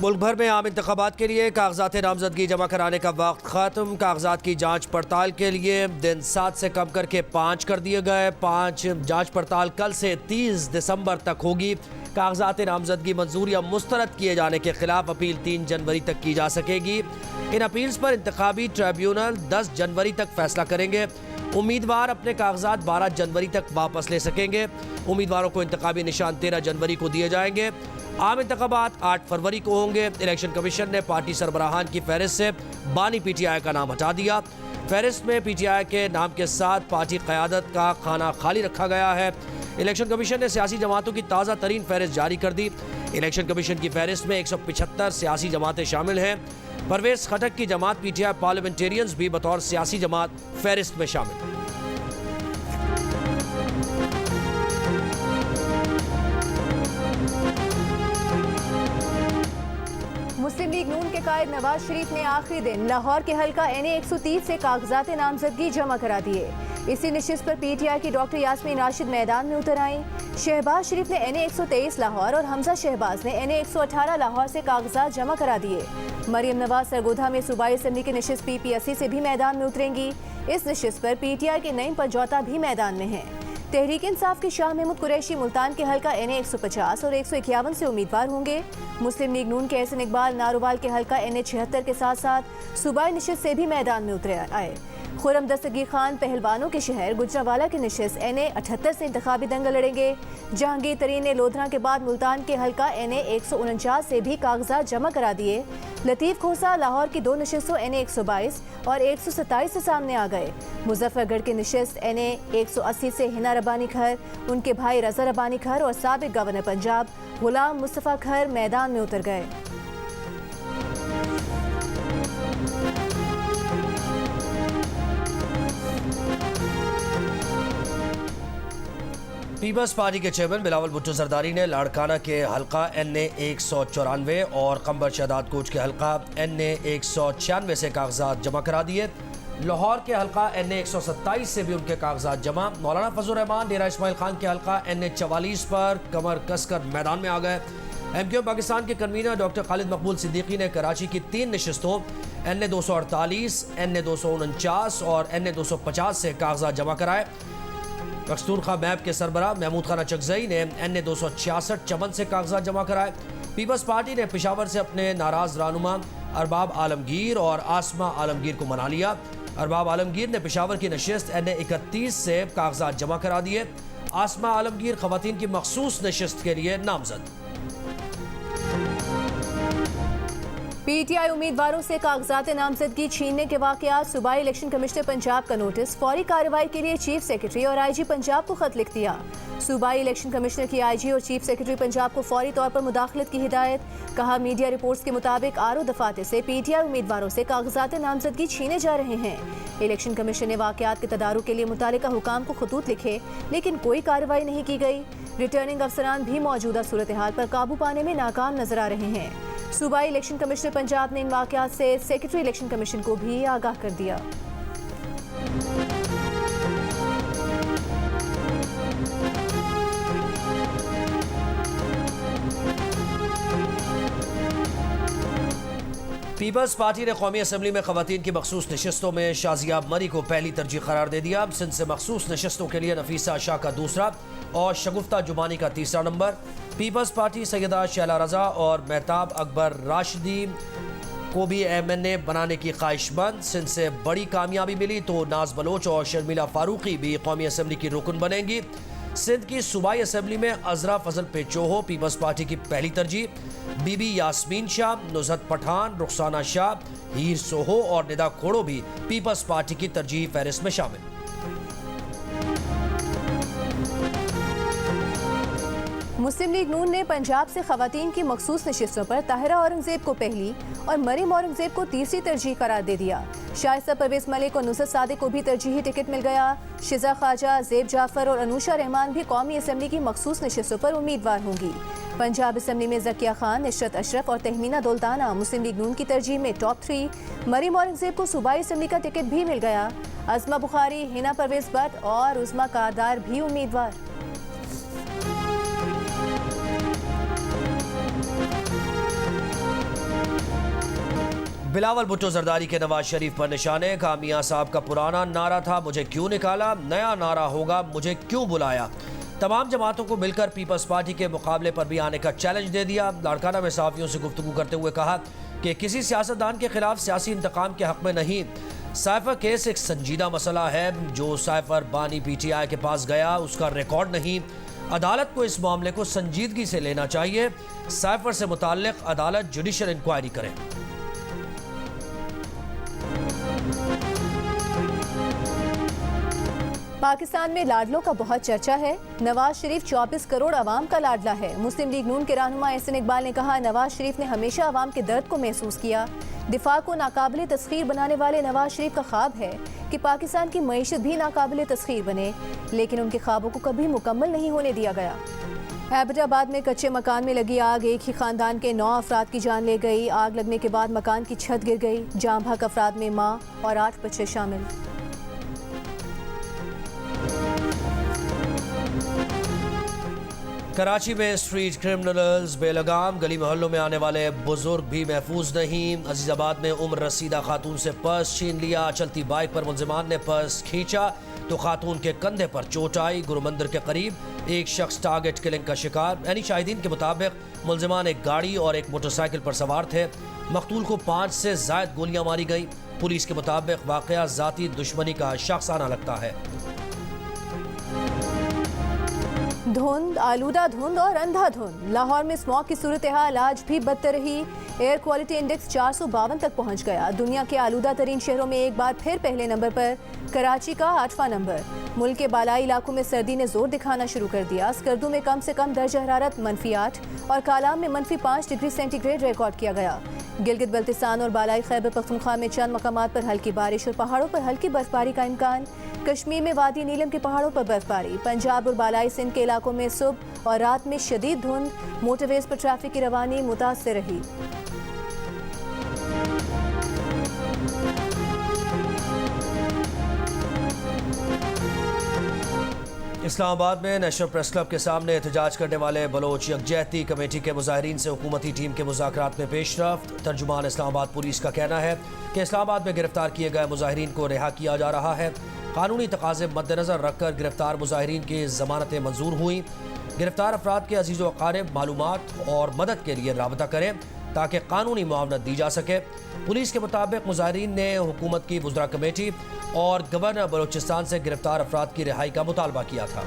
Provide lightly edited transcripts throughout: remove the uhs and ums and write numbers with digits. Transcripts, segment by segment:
मुल्क भर में आम इंतखाबात के लिए कागजात नामजदगी जमा कराने का वक्त ख़त्म। कागजात की जांच पड़ताल के लिए दिन 7 से कम करके 5 कर दिए गए। 5 जांच पड़ताल कल से 30 दिसंबर तक होगी। कागजात नामजदगी मंजूर या मुस्तरद किए जाने के खिलाफ अपील 3 जनवरी तक की जा सकेगी। इन अपील्स पर इंतखाबी ट्रिब्यूनल 10 जनवरी तक फैसला करेंगे। उम्मीदवार अपने कागजात 12 जनवरी तक वापस ले सकेंगे। उम्मीदवारों को इंतखाबी निशान 13 जनवरी को दिए जाएंगे। आम इंतखाबात 8 फरवरी को होंगे। इलेक्शन कमीशन ने पार्टी सरबराहान की फहरिस्त से बानी PTI का नाम हटा दिया। फहरिस्त में PTI के नाम के साथ पार्टी क़यादत का खाना खाली रखा गया है। इलेक्शन कमीशन ने सियासी जमातों की ताज़ा तरीन फहरिस्त जारी कर दी। इलेक्शन कमीशन की फहरिस्त में 175 सियासी जमातें शामिल हैं। परवेज़ खटक की जमात PTI पार्लियामेंटेरियंस भी बतौर सियासी जमात फहरिस्त में शामिल है। मुस्लिम लीग नून के कायद नवाज शरीफ ने आखिरी दिन लाहौर के हल्का NA 130 से कागजात नामजदगी जमा करा दिए। इसी नशिस्त पर PTI की डॉक्टर यास्मीन राशिद मैदान में उतर आईं। शहबाज शरीफ ने NA 123 लाहौर और हमजा शहबाज ने NA 118 लाहौर से कागजात जमा करा दिए। मरियम नवाज सरगोधा में सूबाई असम्बली की नशिस्त PP80 से भी मैदान में उतरेंगी। इस नशिस्त पर PTI के नईम पंजौता भी मैदान में हैं। तहरीक इंसाफ के शाह महमूद कुरैशी मुल्तान के हल्का NA 150 और 151 से उम्मीदवार होंगे। मुस्लिम लीग नून के एहसन इकबाल नारोवाल के हल्का NA 76 के साथ साथ सूबाई नशिस्त से भी मैदान में उतरे आए। खुरम दस्तगीर खान पहलवानों के शहर गुजरावाला के नशिस्त NA 78 से इंतखाबी दंगल लड़ेंगे। जहांगीर तरीन ने लोधरा के बाद मुल्तान के हल्का NA 149 से भी कागजात जमा करा दिए। लतीफ़ खोसा लाहौर की 2 नशिस्तों NA 122 और 127 से सामने आ गए। मुजफ्फरगढ़ के नशिस्त NA 180 से हिना रब्बानी खर, उनके भाई रजा रब्बानी खर और साबिक गवर्नर पंजाब गुलाम मुस्तफ़ा खर मैदान में उतर गए। पीपल्स पार्टी के चेयरमैन बिलावल भुट्टो जरदारी ने लाड़काना के हल्का NA 194 और कंबर शहदाद कोच के हल्का NA 196 से कागजात जमा करा दिए। लाहौर के हल्का NA 127 से भी उनके कागजात जमा। मौलाना फजल रहमान डेरा इस्माइल खान के हल्का NA 44 पर कमर कसकर मैदान में आ गए। MQM पाकिस्तान के कन्वीनर डॉक्टर खालिद मकबूल सिद्दीकी ने कराची की 3 नशिस्तों NA 248, NA 249 और NA 250 से कागजात जमा कराए। पख्तूनख्वा मैप के सरबराह महमूद खान चकजई ने NA 266 चमन से कागजात जमा कराए। पीपल्स पार्टी ने पेशावर से अपने नाराज रहनुमा अरबाब आलमगीर और आसमा आलमगीर को मना लिया। अरबाब आलमगीर ने पेशावर की नशिस्त NA 31 से कागजात जमा करा दिए। आसमा आलमगीर खवातीन की मखसूस नशिस्त के लिए नामजद। PTI उम्मीदवारों से कागजात नामजदगी छीनने के वाकयात सूबाई इलेक्शन कमिश्नर पंजाब का नोटिस फौरी कार्रवाई के लिए चीफ सेक्रेटरी और IG पंजाब को खत लिख दिया। सूबाई इलेक्शन कमिश्नर की IG और चीफ सेक्रेटरी पंजाब को फौरी तौर पर मुदाखलत की हिदायत। कहा, मीडिया रिपोर्ट्स के मुताबिक RO दफातर से PTI उम्मीदवारों से कागजात नामजदगी छीने जा रहे हैं। इलेक्शन कमीशन ने वाकयात के तदारुक के लिए मुतालिका हुकाम को खतूत लिखे, लेकिन कोई कार्रवाई नहीं की गई। रिटर्निंग अफसरान भी मौजूदा सूरत हाल पर काबू पाने में नाकाम नजर आ रहे हैं। सूबाई इलेक्शन कमिश्नर पंजाब ने इन वाकयात से सेक्रेटरी इलेक्शन कमीशन को भी आगाह कर दिया। पीपल्स पार्टी ने कौमी असम्बली में खवातीन की मखसूस नशस्तों में शाजियाब मरी को पहली तरजीह करार दे दिया। सिंध से मखसूस नशस्तों के लिए नफीसा शाह का दूसरा और शगुफ्ता जुमानी का तीसरा नंबर। पीपल्स पार्टी सैयदा शैला रजा और मेहताब अकबर राशिदी को भी MNA बनाने की ख्वाहिशमंद। सिंध से बड़ी कामयाबी मिली तो नाज बलोच और शर्मिला फारूकी भी कौमी असम्बली की रुकन बनेंगी। सिंध की सूबाई असम्बली में अजरा फजल पेचोहो पीपल्स पार्टी की पहली तरजीह। बीबी यास्मीन शाह, नुज़हत पठान, रुखसाना शाह, हीर सोहो और निदा खोड़ो भी पीपल्स पार्टी की तरजीह फहरिस्त में शामिल। मुस्लिम लीग नून ने पंजाब से खवातीन की मखसूस नशिस्तों पर ताहिरा औरंगजेब को पहली और मरीम औरंगजेब को तीसरी तरजीह करार दे दिया। शाइस्ता परवेज मलिक और नुसरत सादिक को भी तरजीही टिकट मिल गया। शिजा ख्वाजा, ज़ेब जाफर और अनूशा रहमान भी कौमी असम्बली की मखसूस नशिस्तों पर उम्मीदवार होंगी। पंजाब असम्बली में ज़किया खान, इशरत अशरफ और तहमीना दौलताना मुस्लिम लीग नून की तरजीह में टॉप 3। मरीम औरंगजेब को सूबाई असम्बली का टिकट भी मिल गया। अज़मा बुखारी, हिना परवेज भट्ट और उज़मा कारदार भी उम्मीदवार। बिलावल भुट्टो जरदारी के नवाज शरीफ पर निशाने। कहा मियां साहब का पुराना नारा था मुझे क्यों निकाला, नया नारा होगा मुझे क्यों बुलाया। तमाम जमातों को मिलकर पीपल्स पार्टी के मुकाबले पर भी आने का चैलेंज दे दिया। लाड़काना में सहाफियों से गुफ्तगू करते हुए कहा कि किसी सियासतदान के खिलाफ सियासी इंतकाम के हक में नहीं। साइफर केस एक संजीदा मसला है। जो साइफर बानी PTI के पास गया उसका रिकॉर्ड नहीं। अदालत को इस मामले को संजीदगी से लेना चाहिए। साइफर से मुताल्लिक अदालत जुडिशल इंक्वायरी करे। पाकिस्तान में लाडलों का बहुत चर्चा है। नवाज शरीफ 24 करोड़ अवाम का लाडला है। मुस्लिम लीग नून के रहनुमा एहसन इकबाल ने कहा नवाज शरीफ ने हमेशा अवाम के दर्द को महसूस किया। दिफा को नाकाबिले तस्खीर बनाने वाले नवाज शरीफ का ख्वाब है कि पाकिस्तान की मईशत भी नाकाबिले तस्खीर बने, लेकिन उनके ख्वाबों को कभी मुकम्मल नहीं होने दिया गया। हैबटाबाद में कच्चे मकान में लगी आग, एक ही खानदान के 9 अफराद की जान ले गई। आग लगने के बाद मकान की छत गिर गई। जाम भाग अफराद में माँ और 8 बच्चे शामिल। कराची में स्ट्रीट क्रिमिनल्स बेलगाम। गली मोहल्लों में आने वाले बुजुर्ग भी महफूज नहीं। अजीजाबाद में उम्र रसीदा खातून से पर्स छीन लिया। चलती बाइक पर मुलजिमान ने पर्स खींचा तो खातून के कंधे पर चोट आई। गुरु मंदिर के करीब एक शख्स टारगेट किलिंग का शिकार। यानी शाहिदीन के मुताबिक मुलजिमान एक गाड़ी और एक मोटरसाइकिल पर सवार थे। मकतूल को 5 से ज़ायद गोलियां मारी गई। पुलिस के मुताबिक वाकया ज़ाती दुश्मनी का शख्साना लगता है। धुंध, आलूदा धुंध और अंधाधुंध। लाहौर में स्मॉग की सूरत हाल आज भी बदतर रही। एयर क्वालिटी इंडेक्स 452 तक पहुंच गया। दुनिया के आलूदा तरीन शहरों में एक बार फिर पहले नंबर पर कराची का 8वां नंबर। मुल्क के बालाई इलाकों में सर्दी ने जोर दिखाना शुरू कर दिया। स्कर्दू में कम से कम दर्जा हरारत -8 और कालाम में -5 डिग्री सेंटीग्रेड रिकॉर्ड किया गया। गिलगित बल्तिस्तान और बालाई खैबर पख्तूनख्वा में चंद मकामात पर हल्की बारिश और पहाड़ों पर हल्की बर्फबारी का इम्कान। कश्मीर में वादी नीलम के पहाड़ों पर बर्फबारी। पंजाब और बालाई सिंध के इलाकों में सुबह और रात में शदीद धुंध। मोटरवेज पर ट्रैफिक की रवानी मुतासर रही। इस्लामाबाद में नेशनल प्रेस क्लब के सामने एहतजाज करने वाले बलोच यकजहती कमेटी के मुजाहिरीन से हुकूमती टीम के मुज़ाकरात में पेशरफ्त। तर्जुमान इस्लामाबाद पुलिस का कहना है कि इस्लामाबाद में गिरफ्तार किए गए मुजाहिरीन को रिहा किया जा रहा है। कानूनी तकाज़े मद्देनज़र रखकर गिरफ्तार मुजाहिरीन की ज़मानतें मंजूर हुई। गिरफ्तार अफराद के अजीज़ व अक़ारिब मालूमात और मदद के लिए राबता करें ताकि कानूनी मुआवनत दी जा सके। पुलिस के मुताबिक मुजाहिरीन ने हुकूमत की वुज़रा कमेटी और गवर्नर बलोचिस्तान से गिरफ्तार अफराद की रिहाई का मुतालबा किया था।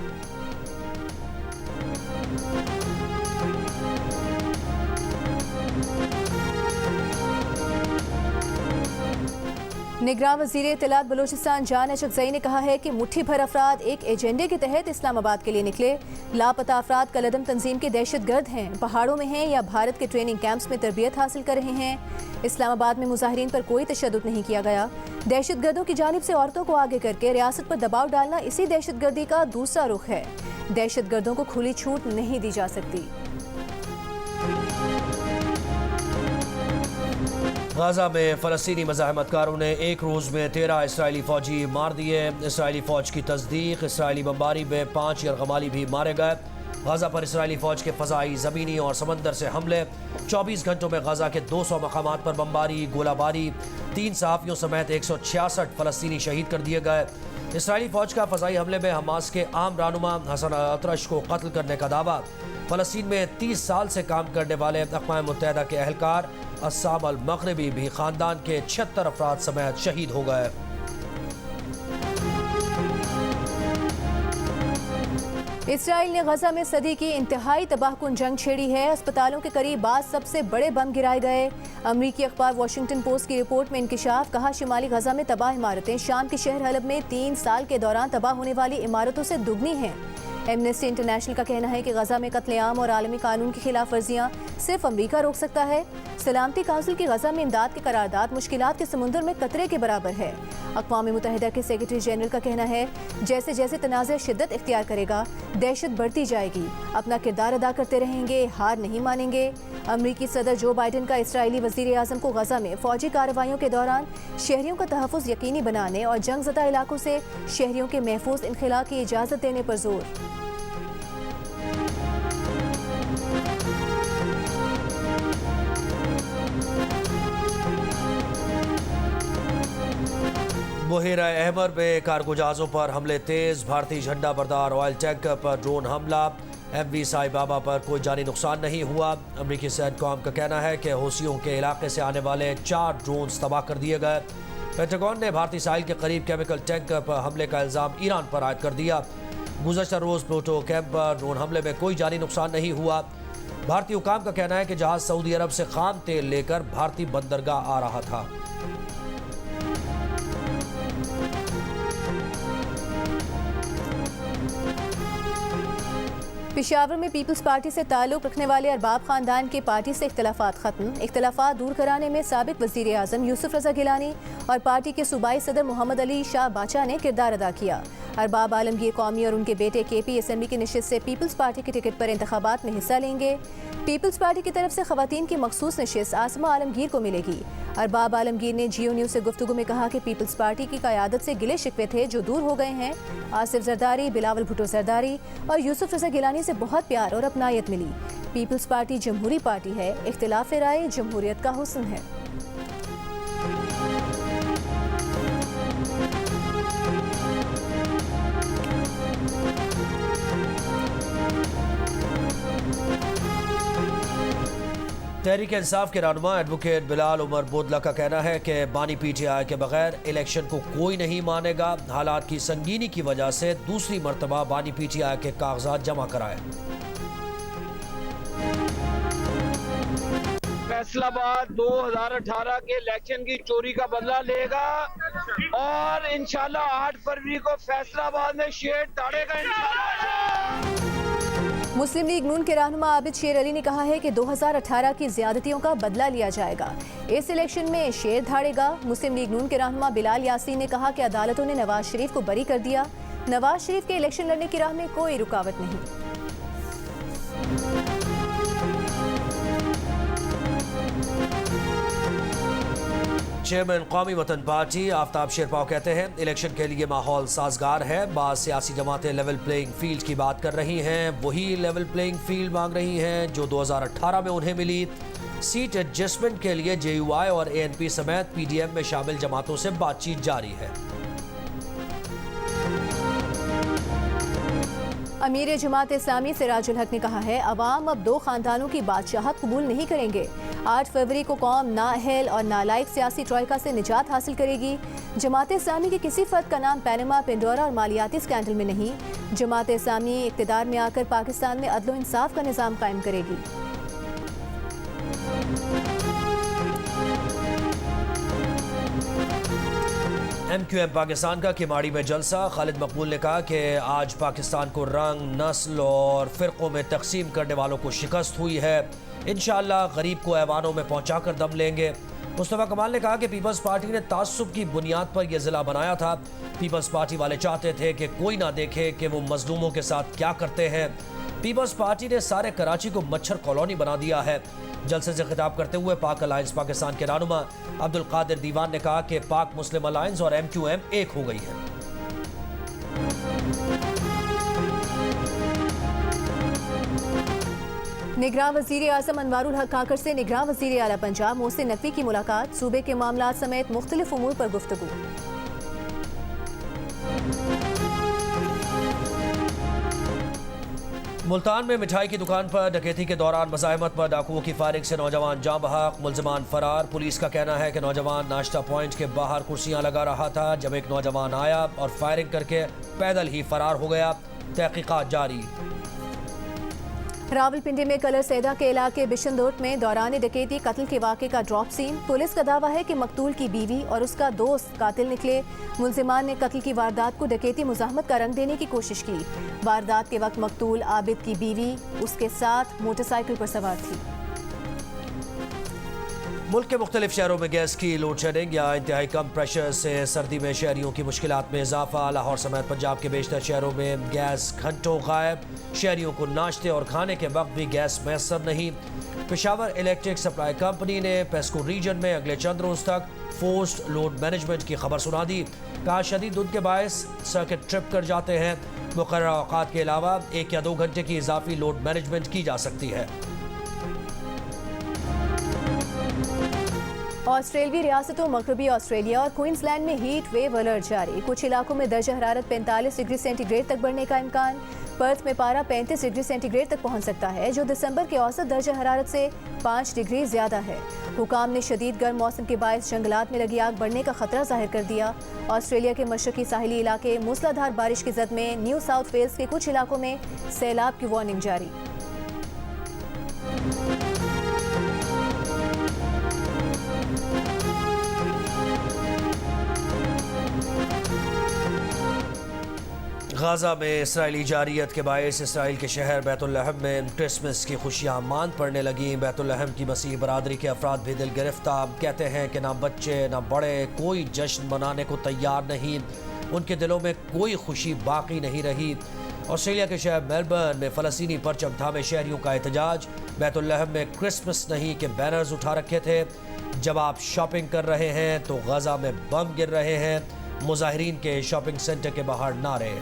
निगरान वज़ीर इत्तलात बलोचिस्तान जान अशकज़ई ने कहा है कि मुट्ठी भर अफराद एक एजेंडे के तहत इस्लामाबाद के लिए निकले। लापता अफराद कलदम तंजीम के दहशतगर्द हैं, पहाड़ों में हैं या भारत के ट्रेनिंग कैंप्स में तरबियत हासिल कर रहे हैं। इस्लामाबाद में मुजाहिरीन पर कोई तशद्दुद नहीं किया गया। दहशतगर्दों की जानिब से औरतों को आगे करके रियासत पर दबाव डालना इसी दहशतगर्दी का दूसरा रुख है। दहशतगर्दों को खुली छूट नहीं दी जा सकती। गाजा में फ़लस्तीनी मज़ाहमतकारों ने एक रोज़ में 13 इसराइली फ़ौजी मार दिए। इसराइली फ़ौज की तस्दीक। इसराइली बमबारी में 5 यरगमाली भी मारे गए। गाजा पर इसराइली फ़ौज के फ़ज़ाई, ज़मीनी और समंदर से हमले। 24 घंटों में गाजा के 200 मकामात पर बमबारी, गोलाबारी। 3 सहाफ़ियों समेत 166 फ़लस्तीनी शहीद कर दिए गए। इसराइली फ़ौज का फ़ज़ाई हमले में हमास के आम रहनुमा हसन अतरश को कत्ल करने का दावा। फ़लस्तीन में 30 साल से काम करने वाले अक़वाम मुत्तहिदा के एहलकार अस्साम अल मग़रिबी भी ख़ानदान के 76 अफराद समेत शहीद हो गए। इसराइल ने गजा में सदी की इंतहाई तबाहकुन जंग छेड़ी है। अस्पतालों के करीब बाद सबसे बड़े बम गिराए गए। अमरीकी अखबार वॉशिंगटन पोस्ट की रिपोर्ट में इंकिशाफ। कहा शिमाली गजा में तबाह इमारतें शाम के शहर हलब में 3 साल के दौरान तबाह होने वाली इमारतों से दुगनी हैं। एमनेस्टी इंटरनेशनल का कहना है कि गजा में कत्लेआम और आलमी कानून की खिलाफ वर्जियाँ सिर्फ अमरीका रोक सकता है। सलामती काउंसिल की गजा में इमदाद की करारदाद मुश्किलात के समुद्र में कतरे के बराबर है। अक़वाम मुत्तहिदा के सेक्रेटरी जनरल का कहना है जैसे जैसे तनाज़ शिद्दत इख्तियार करेगा दहशत बढ़ती जाएगी। अपना किरदार अदा करते रहेंगे, हार नहीं मानेंगे। अमरीकी सदर जो बाइडन का इसराइली वज़ीर आज़म को गजा में फ़ौजी कार्रवाइयों के दौरान शहरियों का तहफ़्फ़ुज़ यकीनी बनाने और जंगज़दा इलाकों से शहरियों के महफूज इनखला की इजाज़त देने पर जोर। बुहेरा अहमर में कार्गो जहाज़ों पर हमले तेज, भारतीय झंडा बरदार ऑयल टैंकर पर ड्रोन हमला, MV साई बाबा पर कोई जानी नुकसान नहीं हुआ। अमरीकी सैनकॉम का कहना है कि हौसियों के इलाके से आने वाले 4 ड्रोन तबाह कर दिए गए। पेंटागन ने भारतीय साहिल के करीब केमिकल टैंकर पर हमले का इल्ज़ाम ईरान पर आयद कर दिया। गुज़श्ता रोज़ प्लूटो कैंप पर ड्रोन हमले में कोई जानी नुकसान नहीं हुआ। भारतीय हुकाम का कहना है कि जहाज़ सऊदी अरब से खाम तेल लेकर भारतीय बंदरगाह आ रहा था। पेशावर में पीपल्स पार्टी से ताल्लुक़ रखने वाले अरबाब खानदान के पार्टी से इख्तलाफात खत्म। इख्तलाफात दूर कराने में साबिक वज़ीर आज़म यूसुफ रज़ा गिलानी और पार्टी के सूबाई सदर मोहम्मद अली शाह बाचा ने किरदार अदा किया। अरबाब आलमगीर कौमी और उनके बेटे KP असेंबली की नशिस्त से पीपल्स पार्टी के टिकट पर इंतखाबात में हिस्सा लेंगे। पीपल्स पार्टी की तरफ से खवातीन की मखसूस नशिस्त आसमा आलमगीर को मिलेगी। अरबाब आलमगीर ने GO न्यूज़ से गुफ्तगू में कहा कि पीपल्स पार्टी की क़यादत से गिले शिकवे थे जो दूर हो गए हैं। आसिफ जरदारी, बिलावल भुट्टो जरदारी और यूसुफ रज़ा गिलानी से बहुत प्यार और अपनायत मिली। पीपल्स पार्टी जमहूरी पार्टी है, इख्तिलाफ राय जमहूरियत का हुस्न है। तहरीक इंसाफ के रहनुमा एडवोकेट बिलाल उमर बोदला का कहना है कि बानी PTI के बगैर इलेक्शन को कोई नहीं मानेगा। हालात की संगीनी की वजह से दूसरी मरतबा बानी PTI के कागजात जमा कराए। फैसलाबाद 2018 के इलेक्शन की चोरी का बदला लेगा और इंशाल्लाह 8 फरवरी को फैसलाबाद में शेर दाड़ेगा इंशाल्लाह। मुस्लिम लीग नून के रहनुमा आबिद शेर अली ने कहा है कि 2018 की ज्यादतियों का बदला लिया जाएगा। इस इलेक्शन में शेर धाड़ेगा। मुस्लिम लीग नून के रहनुमा बिलाल यासीन ने कहा कि अदालतों ने नवाज शरीफ को बरी कर दिया। नवाज शरीफ के इलेक्शन लड़ने की राह में कोई रुकावट नहीं। चेयरमैन कौमी वतन पार्टी आफ्ताब शेरपाव कहते हैं इलेक्शन के लिए माहौल साजगार है। बाज़ सियासी जमातें लेवल प्लेइंग फील्ड की बात कर रही हैं, वही लेवल प्लेइंग फील्ड मांग रही हैं जो 2018 में उन्हें मिली। सीट एडजस्टमेंट के लिए JUI और ANP समेत PDM में शामिल जमातों से बातचीत जारी है। अमीर जमात इस्लामी सिराजुल हक ने कहा है अवाम अब 2 खानदानों की बादशाहत कबूल नहीं करेंगे। 8 फरवरी को कौम नाअहल और नालायक सियासी ट्रॉयका से निजात हासिल करेगी। जमात इस्लामी के किसी फर्द का नाम पैनमा, पेंडोरा और मालियाती स्कैंडल में नहीं। जमात इस्लामी इक़्तिदार में आकर पाकिस्तान में अदल व इंसाफ का निज़ाम कायम करेगी। MQM पाकिस्तान का किमाड़ी में जलसा। खालिद मकबूल ने कहा कि आज पाकिस्तान को रंग, नस्ल और फ़िरक़ों में तकसीम करने वालों को शिकस्त हुई है। इंशाअल्लाह गरीब को ऐवानों में पहुँचा कर दम लेंगे। मुस्तफ़ा कमाल ने कहा कि पीपल्स पार्टी ने तासुब की बुनियाद पर यह ज़िला बनाया था। पीपल्स पार्टी वाले चाहते थे कि कोई ना देखे कि वो मजलूमों के साथ क्या करते हैं। पीपल्स पार्टी ने सारे कराची को मच्छर कॉलोनी बना दिया है। जलसे से खिताब करते हुए पाक अलायंस पाकिस्तान के रहनुमा अब्दुल कादिर दीवान ने कहा कि पाक मुस्लिम अलायंस और MQM एक हो गई है। निगरान वज़ीर आज़म अनवारुल हक काकर से निगरान वज़ीर आला पंजाब मोहसिन नकवी की मुलाकात। सूबे के मामलात समेत मुख्तलिफ उमूर पर गुफ्तगू। मुल्तान में मिठाई की दुकान पर डकैती के दौरान मज़ाहमत पर डाकुओं की फायरिंग से नौजवान जाँ बहक, मुलजमान फरार। पुलिस का कहना है कि नौजवान नाश्ता पॉइंट के बाहर कुर्सियां लगा रहा था जब एक नौजवान आया और फायरिंग करके पैदल ही फरार हो गया। तहकीकात जारी। रावलपिंडी में कलर सैदा के इलाके बिशनदोट में दौरान डकैती कत्ल के वाक़े का ड्रॉप सीन। पुलिस का दावा है कि मकतूल की बीवी और उसका दोस्त कातिल निकले। मुलजिमान ने कत्ल की वारदात को डकैती मुज़ाहमत का रंग देने की कोशिश की। वारदात के वक्त मकतूल आबिद की बीवी उसके साथ मोटरसाइकिल पर सवार थी। मुल्क के मुख्तलिफ शहरों में गैस की लोड शेडिंग या इंतहाई कम प्रेशर से सर्दी में शहरियों की मुश्किलात में इजाफा। लाहौर समेत पंजाब के बेशतर शहरों में गैस घंटों गायब। शहरियों को नाश्ते और खाने के वक्त भी गैस मैसर नहीं। पेशावर इलेक्ट्रिक सप्लाई कंपनी ने पेस्को रीजन में अगले चंद रोज तक फोर्स्ड लोड मैनेजमेंट की खबर सुना दी। कहा शदीद धुंध के बायस सर्किट ट्रिप कर जाते हैं। मुकर्रर औकात के अलावा 1 या 2 घंटे की इजाफी लोड मैनेजमेंट की जा सकती है। ऑस्ट्रेलियाई रियासतों मगरबी ऑस्ट्रेलिया और क्वींसलैंड में हीट वेव अलर्ट जारी। कुछ इलाकों में दर्जा हरारत 45 डिग्री सेंटीग्रेड तक बढ़ने का इम्कान। पर्थ में पारा 35 डिग्री सेंटीग्रेड तक पहुंच सकता है, जो दिसंबर के औसत दर्जा हरारत से 5 डिग्री ज्यादा है। हुकाम ने शदीद गर्म मौसम के बायस जंगलात में लगी आग बढ़ने का खतरा जाहिर कर दिया। ऑस्ट्रेलिया के मशरकी साहिली इलाके मूसलाधार बारिश की जद में न्यू साउथ वेल्स के कुछ इलाकों में सैलाब की वार्निंग जारी। गाजा में इसराइली जारियत के बायस इसराइल के शहर बैतुल-लहम में क्रिसमस की खुशियां मांद पड़ने लगी। बैतुल-लहम की मसीह बरादरी के अफराद भी दिल गिरफ्तार। कहते हैं कि ना बच्चे ना बड़े कोई जश्न मनाने को तैयार नहीं। उनके दिलों में कोई खुशी बाकी नहीं रही। ऑस्ट्रेलिया के शहर मेलबर्न में फ़लस्तीनी परचम थामे शहरियों का एहतजाज। बैतुल-लहम में क्रिसमस नहीं के बैनर्स उठा रखे थे। जब आप शॉपिंग कर रहे हैं तो गाजा में बम गिर रहे हैं। मुजाहिरीन के शॉपिंग सेंटर के बाहर नारे।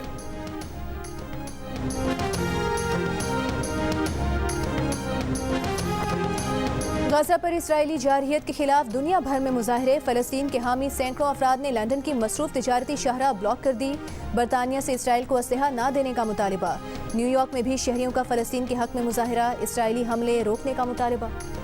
गाजा पर इसराइली जारहियत के खिलाफ दुनिया भर में मुजाहरे। फ़लस्तीन के हामी सैकड़ों अफराद ने लंदन की मसरूफ तिजारती शाहराह ब्लॉक कर दी। बरतानिया से इसराइल को असलहा ना देने का मुतालिबा। न्यूयॉर्क में भी शहरियों का फ़लस्तीन के हक में मुजाहरा। इसराइली हमले रोकने का मुतालिबा।